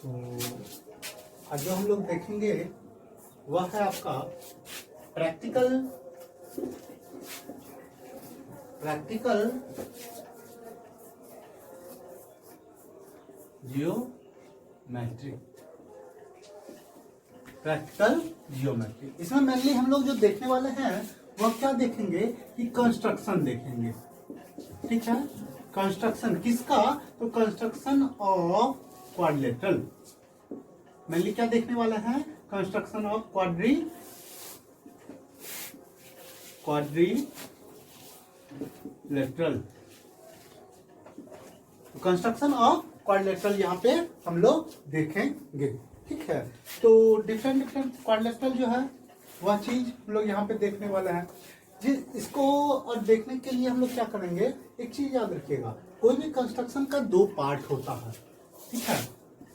तो आज जो हम लोग देखेंगे वह है आपका प्रैक्टिकल जियोमेट्री। प्रैक्टिकल जियोमेट्री इसमें मेनली हम लोग जो देखने वाले हैं वह क्या देखेंगे कि कंस्ट्रक्शन देखेंगे। ठीक है, कंस्ट्रक्शन किसका? तो कंस्ट्रक्शन ऑफ क्वाड्रिलेटरल। मेनली क्या देखने वाले हैं? Construction of quadrilateral. Construction of quadrilateral यहाँ पे हम लोग देखेंगे। ठीक है, तो डिफरेंट क्वाड्रिलेटरल जो है वह चीज हम लोग यहाँ पे देखने वाले हैं। इसको और देखने के लिए हम लोग क्या करेंगे, एक चीज याद रखिएगा, कोई भी कंस्ट्रक्शन का दो पार्ट होता है। ठीक है,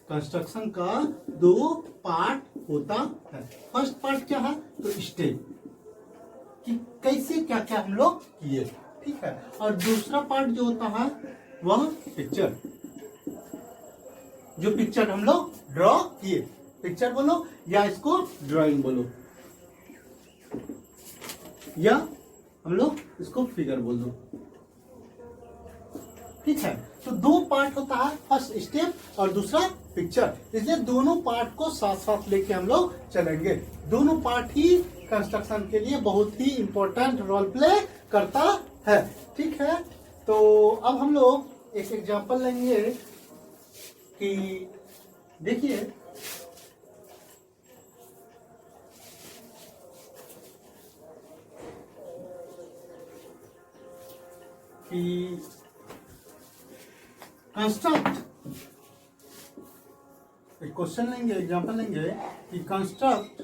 कंस्ट्रक्शन का दो पार्ट होता है। फर्स्ट पार्ट क्या है? तो स्टेप कि कैसे क्या क्या हम लोग किए। ठीक है, और दूसरा पार्ट जो होता है वह पिक्चर, जो पिक्चर हम लोग ड्रॉ किए। पिक्चर बोलो या इसको ड्राइंग बोलो, या हम लोग इसको फिगर बोल दो। ठीक है, तो दो पार्ट होता है, फर्स्ट स्टेप और दूसरा पिक्चर। इसलिए दोनों पार्ट को साथ साथ लेके हम लोग चलेंगे। दोनों पार्ट ही कंस्ट्रक्शन के लिए बहुत ही इंपॉर्टेंट रोल प्ले करता है। ठीक है, तो अब हम लोग एक एग्जांपल लेंगे कि देखिए कि कंस्ट्रक्ट, एक क्वेश्चन लेंगे, एग्जांपल लेंगे कि construct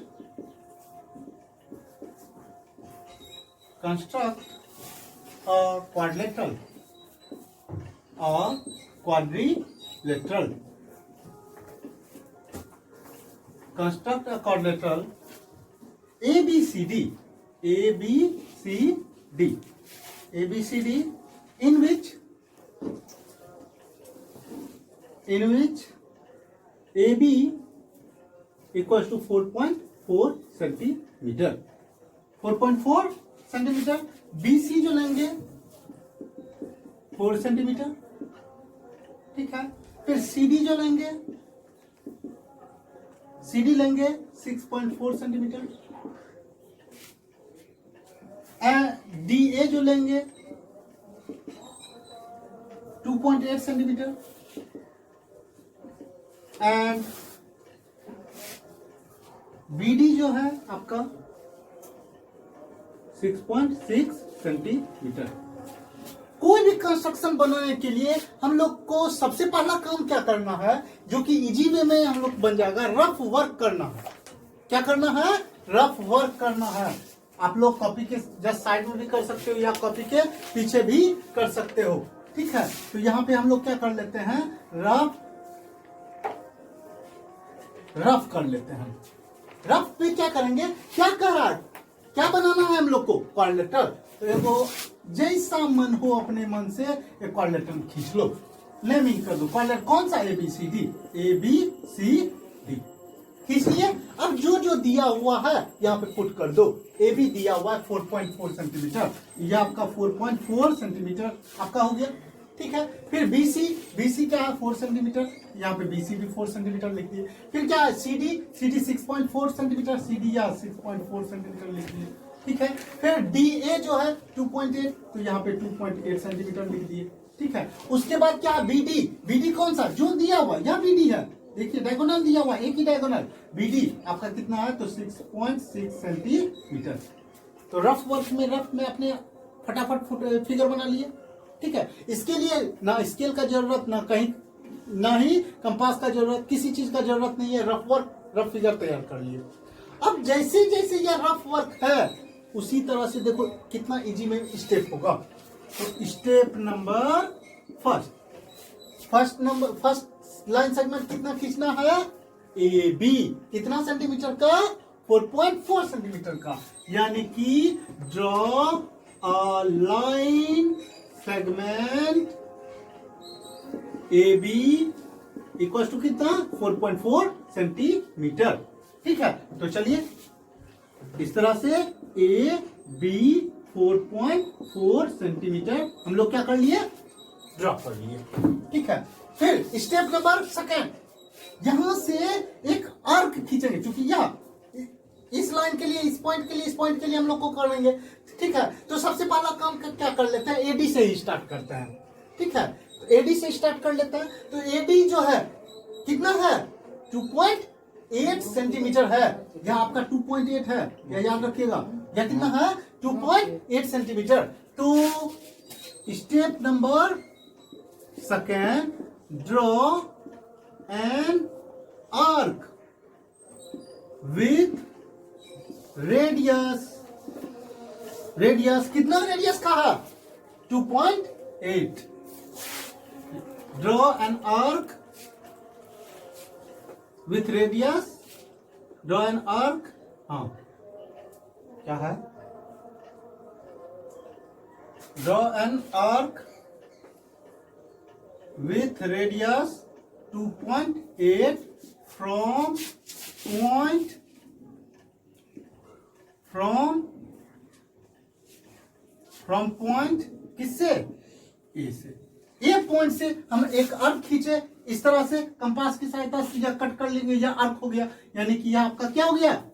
quadrilateral construct a quadrilateral ABCD in which AB equals to 4.4 centimetre. 4.4 centimetre. BC जो लेंगे 4 सेंटीमीटर। ठीक है, फिर CD जो लेंगे, CD लेंगे 6.4 सेंटीमीटर। DA जो लेंगे 2.8 सेंटीमीटर एंड BD जो है आपका 6.6 सेंटीमीटर। कोई भी कंस्ट्रक्शन बनाने के लिए हम लोग को सबसे पहला काम क्या करना है, जो कि इजी वे में हम लोग बन जाएगा, रफ वर्क करना है। क्या करना है? रफ वर्क करना है। आप लोग कॉपी के जस्ट साइड में भी कर सकते हो या कॉपी के पीछे भी कर सकते हो। ठीक है, तो यहाँ पे हम लोग क्या कर लेते हैं, रफ कर लेते हैं। रफ पे क्या करेंगे, क्या कर रहा है, क्या बनाना है हम लोग को? क्वाड्रिलेटरल। तो देखो जैसा मन हो अपने मन से एक क्वाड्रिलेटरल खींच लो, नेमिंग कर दो। क्वाड्रिलेटरल कौन सा? ABCD खींच लिए। अब जो दिया हुआ है यहाँ पे पुट कर दो। AB दिया हुआ है 4.4 सेंटीमीटर, यह आपका 4.4 सेंटीमीटर आपका हो गया। ठीक है, फिर BC क्या है? 4 सेंटीमीटर, यहाँ पे BC भी 4 सेंटीमीटर लिख दिए। फिर क्या है? CD 6.4 सेंटीमीटर, CD या 6.4 सेंटीमीटर लिख दिए। ठीक है, फिर DA जो है 2.8, तो यहाँ पे 2.8 सेंटीमीटर लिख दिए। ठीक है, उसके बाद क्या है? BD कौन सा? जो दिया हुआ यहाँ BD है, देखिए डायगोनल दिया हुआ, एक ही डायगोनल। BD आपका कितना है? तो 6.6 सेंटीमीटर। तो रफ में अपने फटाफट फिगर बना लिए। ठीक है, इसके लिए ना स्केल का जरूरत, ना ही कंपास का जरूरत, किसी चीज का जरूरत नहीं है। रफ फिगर तैयार कर लिए। अब जैसे यह रफ वर्क है, उसी तरह से देखो कितना इजी में स्टेप होगा। तो step number first line segment कितना खींचना है? AB कितना सेंटीमीटर का? 4.4 सेंटीमीटर का। यानी कि draw a line segment AB equal to कितना 4.4 सेंटीमीटर। ठीक है, तो चलिए इस तरह से ए बी 4.4 सेंटीमीटर हम लोग क्या कर लिए, ड्रॉ कर लिए। ठीक है, फिर स्टेप नंबर सेकेंड, यहां से एक आर्क खींचेंगे, क्योंकि यह इस लाइन के लिए, इस पॉइंट के लिए, इस पॉइंट के लिए हम लोग को करेंगे। ठीक है, तो सबसे पहला काम क्या कर लेते हैं, एडी से ही स्टार्ट करते हैं। ठीक है, तो एडी से स्टार्ट कर लेते हैं। तो एडी जो है कितना है, 2.8 सेंटीमीटर है। यहाँ आपका 2.8 है, यह याद रखिएगा। यह कितना है, 2.8 सेंटीमीटर। तो step number second, draw an arc with radius, radius कितना रेडियस का है, 2.8। Draw an arc with radius, draw an arc, हाँ क्या है, draw an arc with radius 2.8 from point किससे, ए से। ए पॉइंट से हम एक आर्क खींचे, इस तरह से कंपास की सहायता से यह कट कर लेंगे, यह आर्क हो गया। यानी कि यह आपका क्या हो गया,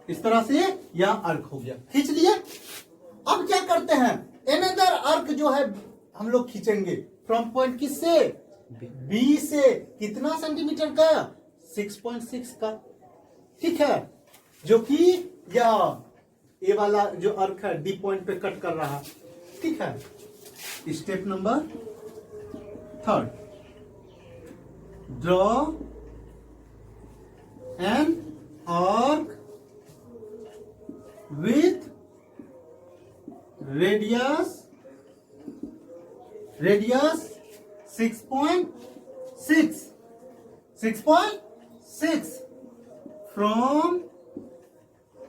इस तरह से यह आर्क हो गया, खींच लिए। अब क्या करते हैं, अनदर आर्क जो है हम लोग खींचेंगे फ्रॉम पॉइंट किससे, बी से। कितना सेंटीमीटर का, 6.6 का। ठीक है, जो कि यह ए वाला जो आर्क है डी पॉइंट पे कट कर रहा। ठीक है, step number third, draw an arc with radius 6.6 from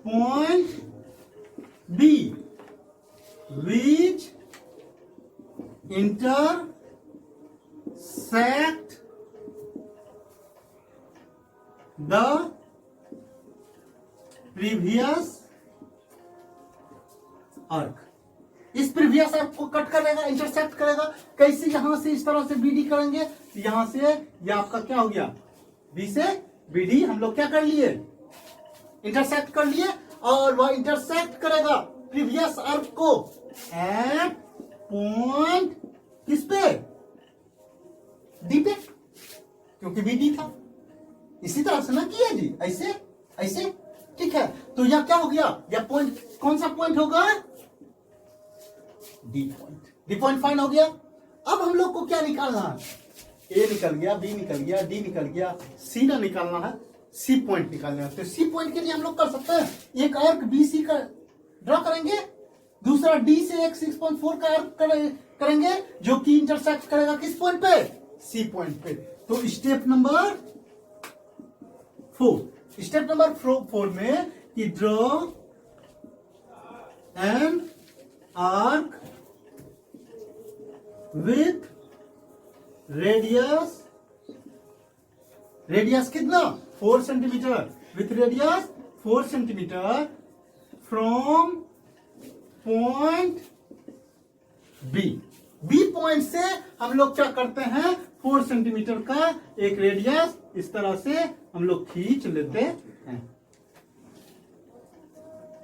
point B which intersect the previous arc। इस प्रीवियस आर्क को कट करेगा, इंटरसेक्ट करेगा। कैसे, यहां से इस तरह से बीडी करेंगे, यहां से यह आपका क्या हो गया, बी से बीडी हम लोग क्या कर लिए, इंटरसेक्ट कर लिए। और वह इंटरसेक्ट करेगा प्रीवियस आर्क को एट पॉइंट किस पे, डी पे, क्योंकि बीडी था। इसी तरह से ना किया जी, ऐसे ऐसे। ठीक है, तो यह क्या हो गया, यह पॉइंट कौन सा पॉइंट होगा, D point. D point fine हो गया। अब हम लोग को क्या निकालना है, ए निकल गया, बी निकल गया, डी निकल गया, सी ना निकालना है, सी पॉइंट निकालना है। तो सी पॉइंट के लिए हम लोग कर सकते हैं, एक आर्क बी सी का ड्रॉ करेंगे, दूसरा डी से एक 6.4 का आर्क करेंगे, जो कि इंटरसेक्ट करेगा किस पॉइंट पे, सी पॉइंट पे। तो स्टेप नंबर 4, स्टेप नंबर 4 में कि draw an arc with radius, radius कितना 4 centimetre, with radius 4 centimetre from point B. B point से हम लोग क्या करते हैं, 4 सेंटीमीटर का एक रेडियस इस तरह से हम लोग खींच लेते हैं।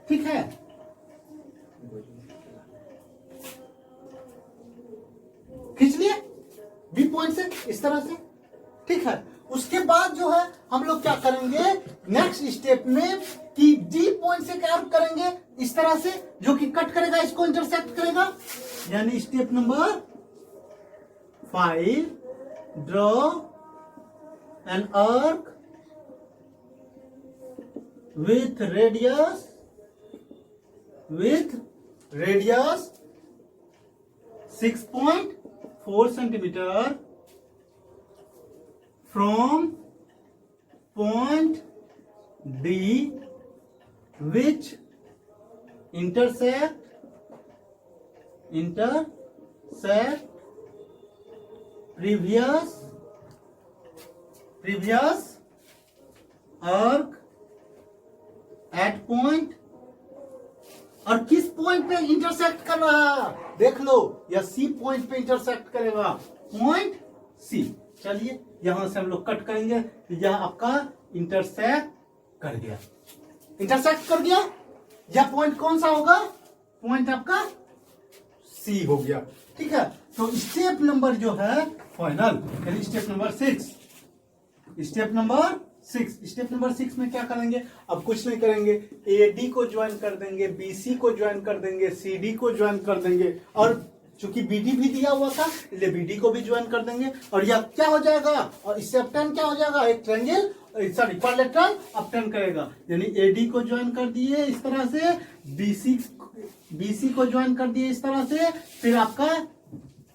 ठीक है, खींच लिए बी पॉइंट से इस तरह से। ठीक है, उसके बाद जो है हम लोग क्या करेंगे नेक्स्ट स्टेप में कि डी पॉइंट से क्या करेंगे इस तरह से, जो कि कट करेगा, इसको इंटरसेक्ट करेगा। यानी step number 5, draw an arc with radius 6.4 centimetre from point D which intersect previous arc at point, और किस पॉइंट पे इंटरसेक्ट कर रहा है, देख लो, या सी पॉइंट पे इंटरसेक्ट करेगा, पॉइंट सी। चलिए यहां से हम लोग कट करेंगे, यह आपका इंटरसेक्ट कर गया, इंटरसेक्ट कर गया। यह पॉइंट कौन सा होगा, पॉइंट आपका सी हो गया। ठीक है, तो स्टेप नंबर जो है फाइनल, यानी स्टेप नंबर 6, स्टेप नंबर 6 में क्या करेंगे, अब कुछ नहीं करेंगे, एडी को ज्वाइन कर देंगे, बीसी को ज्वाइन कर देंगे, सीडी को ज्वाइन कर देंगे, और चूंकि बीडी भी दिया हुआ था इसलिए बीडी को भी ज्वाइन कर देंगे, और यह क्या हो जाएगा, और इससे अपटर्न क्या हो जाएगा, एक ट्रायंगल, सॉरी क्वाड्रिलेटरल अपटर्न करेगा। यानी एडी को ज्वाइन कर दिए इस तरह से, बीसी को ज्वाइन कर दिए इस तरह से, फिर आपका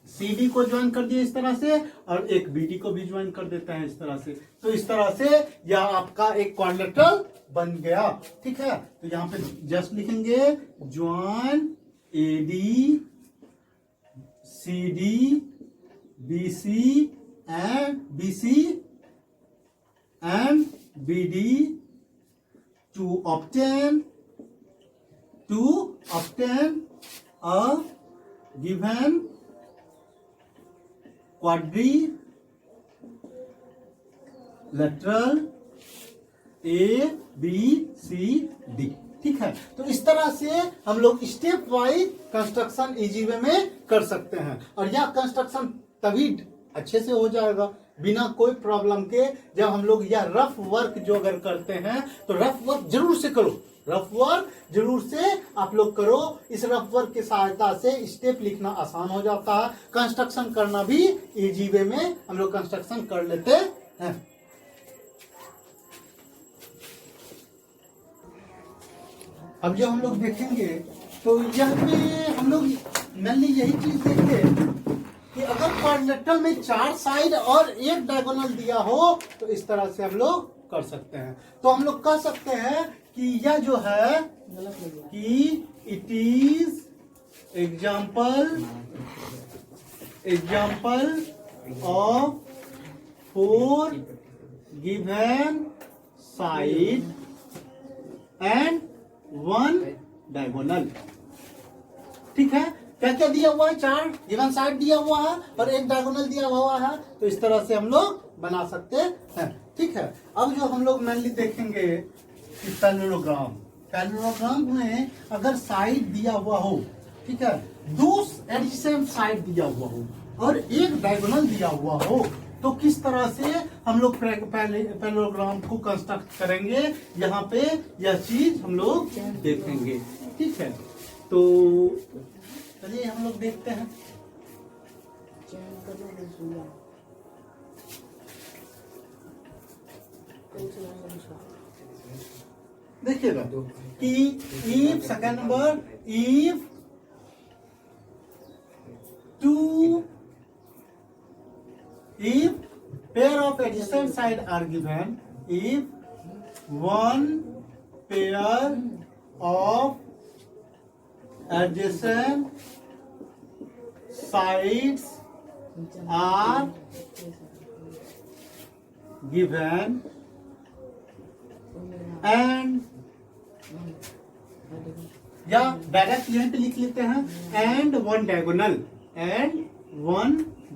सीडी को ज्वाइन कर दिए इस तरह से, और एक बीडी को भी ज्वाइन कर देता है इस तरह से। तो इस तरह से यह आपका एक क्वाड्रिलेटरल बन गया। ठीक है, तो यहां पे जस्ट लिखेंगे join AD CD BC and BD to obtain a given quadrilateral A B C D। ठीक है, तो इस तरह से हम लोग step wise construction easy way में कर सकते हैं, और यह कंस्ट्रक्शन तभी अच्छे से हो जाएगा बिना कोई प्रॉब्लम के, जब हम लोग यह रफ वर्क जो अगर करते हैं तो रफ वर्क जरूर से करो, रफ वर्क जरूर से आप लोग करो। इस रफ वर्क की सहायता से स्टेप लिखना आसान हो जाता है, कंस्ट्रक्शन करना भी इजी वे में हम लोग कंस्ट्रक्शन कर लेते हैं। अब जो हम लोग देखेंगे तो यहाँ पे हम लोग मेनली यही चीज देखते कि अगर क्वाड्रिलेटरल में 4 साइड और एक डायगोनल दिया हो तो इस तरह से हम लोग कर सकते हैं। तो हम लोग कह सकते हैं कि यह जो है कि it is example of 4 given side and 1 diagonal. ठीक है, क्या क्या दिया हुआ है, 4 गिवन साइड दिया हुआ है और 1 डायगोनल दिया हुआ है, तो इस तरह से हम लोग बना सकते हैं। ठीक है, अब जो हम लोग मेनली देखेंगे कि पैरेललोग्राम में अगर साइड दिया हुआ हो, ठीक है, 2 एडजेसेंट साइड दिया हुआ हो और 1 डायगोनल दिया हुआ हो, तो किस तरह से हम लोग पैरेललोग्राम को कंस्ट्रक्ट करेंगे, यहाँ पे यह चीज हम लोग देखेंगे। ठीक है, तो चलिए हम लोग देखते हैं। देखिएगा कि if second number if 2 if pair of adjacent side are given, if 1 pair of adjacent sides are given and या डायरेक्ट यहीं पे लिख लेते हैं and 1 diagonal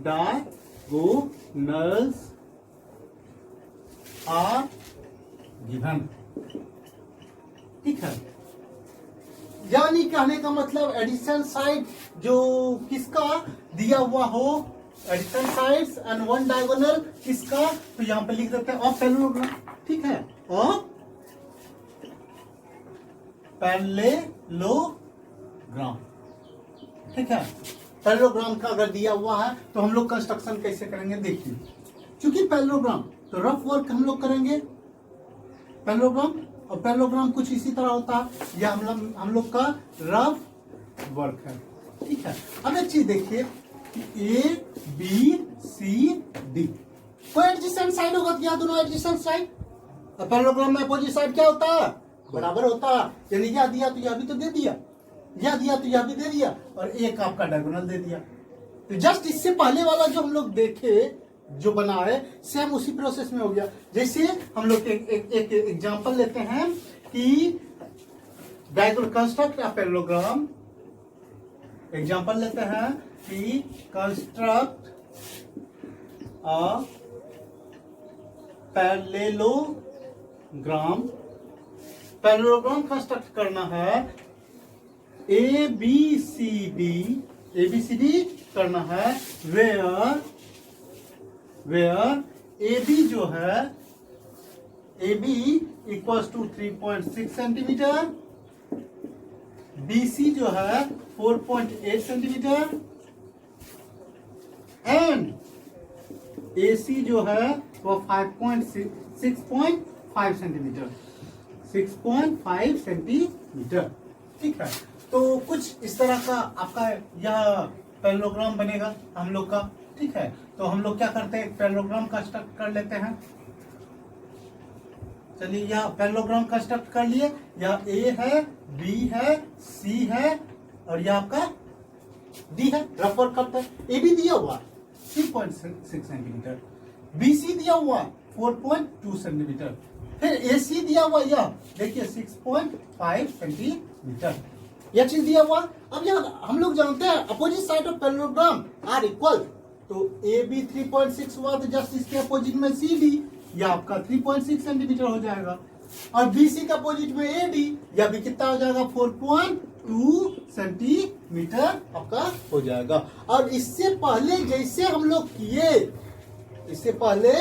diagonals are given। ठीक है, यानी कहने का मतलब एडिशन साइड जो किसका दिया हुआ हो, एडिशन साइड्स एंड 1 डायगोनल किसका, तो यहां पे लिख देते हैं ऑफ पैरेललोग्राम। ठीक है, ऑफ पैरेललोग्राम। ठीक है, पैरेललोग्राम का अगर दिया हुआ है तो हम लोग कंस्ट्रक्शन कैसे करेंगे, देखिए, क्योंकि पैरेललोग्राम तो रफ वर्क हम लोग करेंगे पैरेललोग्राम, और पैरेललोग्राम कुछ इसी तरह होता है, यह हम लोग का रफ वर्क है। ठीक है, अब एक चीज देखिए, ए बी सी डी कोई एडजेसेंट साइड होगा, क्या दोनों एडजेसेंट साइड, और पैरेललोग्राम में अपोजिट साइड क्या होता है, बराबर होता है। यानी यह दिया तो यह भी तो दे दिया, यह दिया तो यह भी दे दिया, और एक आपका डायगोनल दे दिया, तो तो जस्ट इससे पहले वाला जो हम लोग देखे जो बना है सेम उसी प्रोसेस में हो गया। जैसे हम लोग एक एग्जांपल लेते हैं कि diagram construct a parallelogram. Example लेते हैं कि construct a parallelogram. Parallelogram construct करना है, ए बी सी डी करना है, वेयर ए बी जो है A B equals to 3.6 centimetre, B C जो है 4.8 सेंटीमीटर एंड ए सी जो है वो 6.5 सेंटीमीटर, 6.5 सेंटीमीटर। ठीक है, तो कुछ इस तरह का आपका यह पैरेललोग्राम बनेगा हम लोग का। ठीक है, तो हम लोग क्या करते हैं, पैरेललोग्राम कंस्ट्रक्ट कर लेते हैं। चलिए यह पैरेललोग्राम कंस्ट्रक्ट कर लिए। यह ए है, बी है, सी है और यह आपका डी है। रफ वर्क करते हैं। ए बी दिया हुआ 3.6 सेंटीमीटर, बी सी दिया हुआ 4.2 सेंटीमीटर, फिर ए सी दिया हुआ यह देखिए 6.5 सेंटीमीटर, यह चीज दिया हुआ। अब यहाँ हम लोग जानते हैं opposite side of parallelogram are equal, तो ए बी 3.6 हुआ तो जस्ट इसके अपोजिट में सी डी, यह आपका 3.6 सेंटीमीटर हो जाएगा। और बी सी के अपोजिट में ए डी, यह भी कितना हो जाएगा 4.2 सेंटीमीटर आपका हो जाएगा। और इससे पहले जैसे हम लोग किए, इससे पहले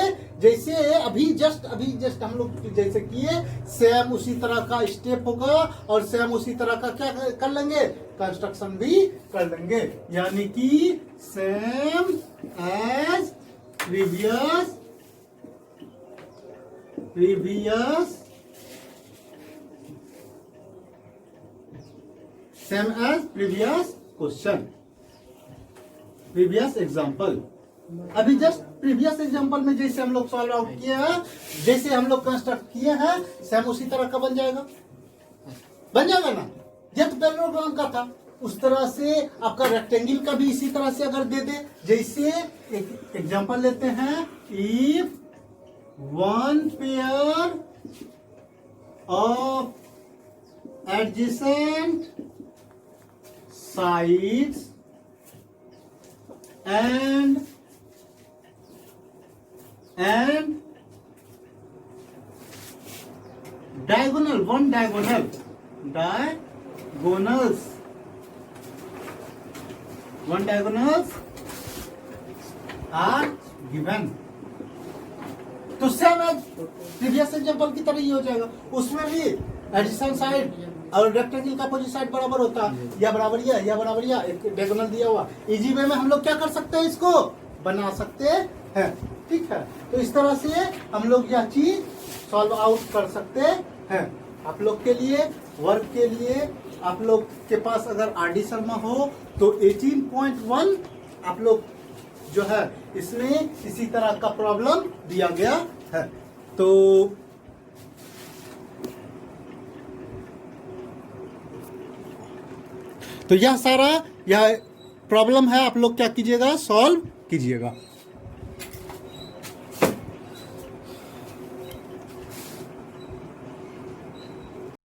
जैसे अभी जस्ट हम लोग जैसे किए सेम उसी तरह का स्टेप होगा और सेम उसी तरह का क्या कर लेंगे, कंस्ट्रक्शन भी कर लेंगे। यानी कि same as previous same as previous question, previous example. अभी जस्ट प्रीवियस एग्जांपल में जैसे हम लोग सॉल्व आउट किए हैं, जैसे हम लोग कंस्ट्रक्ट किए हैं, सेम उसी तरह का बन जाएगा ना। ये तो पैरेललोग्राम का था, उस तरह से आपका रेक्टेंगल का भी इसी तरह से अगर दे दे। जैसे एक एग्जांपल लेते हैं, if one pair of adjacent sides and diagonals are given, तो सेम एज प्रीवियस एग्जांपल की तरह ही हो जाएगा। उसमें भी एडिशन साइड और रेक्टेंगल का अपोजिट साइड बराबर होता है, या बराबरिया एक डायगोनल दिया हुआ। इजी वे में हम लोग क्या कर सकते हैं, इसको बना सकते हैं। ठीक है, तो इस तरह से हम लोग यह चीज सॉल्व आउट कर सकते हैं। आप लोग के लिए वर्क के लिए आप लोग के पास अगर आर.डी. शर्मा हो तो 18.1 आप लोग जो है इसमें इसी तरह का प्रॉब्लम दिया गया है। तो यह सारा यह प्रॉब्लम है, आप लोग क्या कीजिएगा, सॉल्व कीजिएगा।